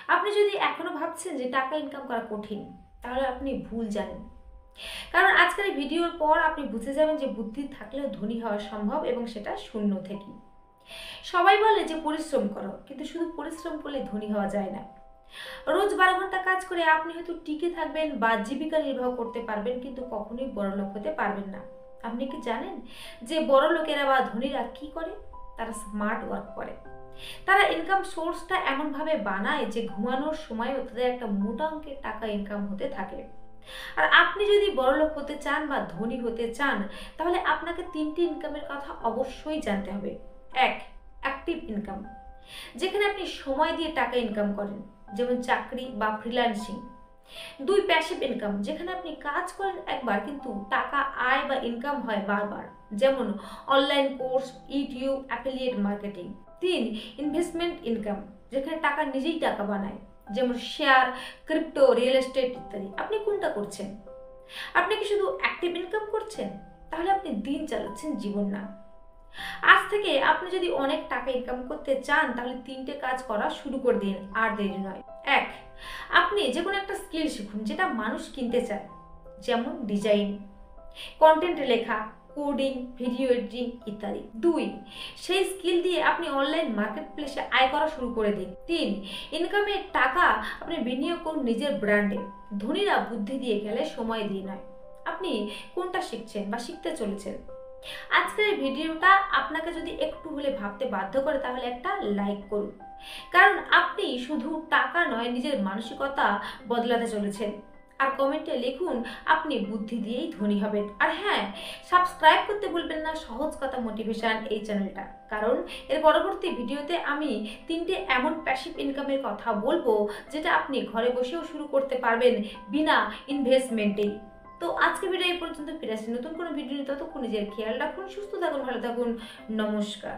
আপনি যদি এখনো ভাবছেন যে টাকা ইনকাম করা কঠিন, তাহলে আপনি ভুল জানেন। কারণ আজকের এই ভিডিওর পর আপনি বুঝে যাবেন যে বুদ্ধি থাকলেও ধনী হওয়া সম্ভব, এবং সেটা শূন্য থেকে। সবাই বলে যে পরিশ্রম করো, কিন্তু শুধু পরিশ্রম করলে ধনী হওয়া যায় না। রোজ 12 ঘন্টা কাজ করে আপনি হয়তো টিকে থাকবেন বা জীবিকা নির্বাহ করতে পারবেন, কিন্তু কখনোই বড়লোক হতে পারবেন না। আপনি কি জানেন যে বড় লোকেরা বা ধনীরা কি করে? তারা স্মার্ট ওয়ার্ক করে। তারা ইনকাম সোর্সটা এমনভাবে বানায় যে ঘুমানোর সময়ও তাদের একটা মোটা অঙ্কের টাকা ইনকাম হতে থাকে। আর আপনি যদি বড়লোক হতে চান বা ধনী হতে চান, তাহলে আপনাকে 3টি ইনকামের কথা অবশ্যই জানতে হবে। 1. অ্যাক্টিভ ইনকাম, যেখানে আপনি সময় দিয়ে টাকা ইনকাম করেন, যেমন চাকরি বা ফ্রিল্যান্সিং। 2. প্যাসিভ ইনকাম, যেখানে আপনি কাজ করেন একবার কিন্তু টাকা আয় বা ইনকাম হয় বারবার, যেমন online course, YouTube, affiliate marketing. 3. Investment income, যেখানে টাকা নিজেই টাকা বানায়, যেমন শেয়ার, ক্রিপ্টো, রিয়েল এস্টেট ইত্যাদি। আপনি কোনটা করছেন? আপনি কি শুধু অ্যাক্টিভ ইনকাম করছেন? তাহলে আপনি দিন চালাচ্ছেন, জীবন না। আজ থেকে আপনি যদি অনেক টাকা ইনকাম করতে চান, তাহলে 3টে কাজ করা শুরু করে দিন, আর দেরি নয়। 1. আপনি যে কোনো একটা স্কিল শিখুন যেটা মানুষ কিনতে চায়, যেমন ডিজাইন, কন্টেন্ট লেখা, কোডিং, ভিডিও এডিটিং ইত্যাদি। 2. সেই স্কিল দিয়ে আপনি অনলাইন মার্কেট প্লেসে আয় করা শুরু করে দিন। 3. ইনকামের টাকা আপনি বিনিয়োগ করুন নিজের ব্র্যান্ডে। ধনীরা বুদ্ধি দিয়ে গেলে, সময় দিয়ে নয়। আপনি কোনটা শিখছেন বা শিখতে চলেছেন? আজকের এই ভিডিওটা আপনাকে যদি একটু হলে ভাবতে বাধ্য করে, তাহলে একটা লাইক করুন। কারণ আপনি শুধু টাকা নয়, নিজের মানসিকতা বদলাতে চলেছেন। আর কমেন্টে লিখুন আপনি বুদ্ধি দিয়েই ধনী হবেন। আর হ্যাঁ, সাবস্ক্রাইব করতে ভুলবেন না সহজ কথা মোটিভেশন এই চ্যানেলটা। কারণ এর পরবর্তী ভিডিওতে আমি 3টে এমন প্যাসিভ ইনকামের কথা বলবো, যেটা আপনি ঘরে বসেও শুরু করতে পারবেন বিনা ইনভেস্টমেন্টেই। তো আজকে ভিডিও এই পর্যন্ত, ফিরে আসছি নতুন কোনো ভিডিও নিয়ে। ততক্ষণ নিজের খেয়াল রাখুন, সুস্থ থাকুন, ভালো থাকুন। নমস্কার।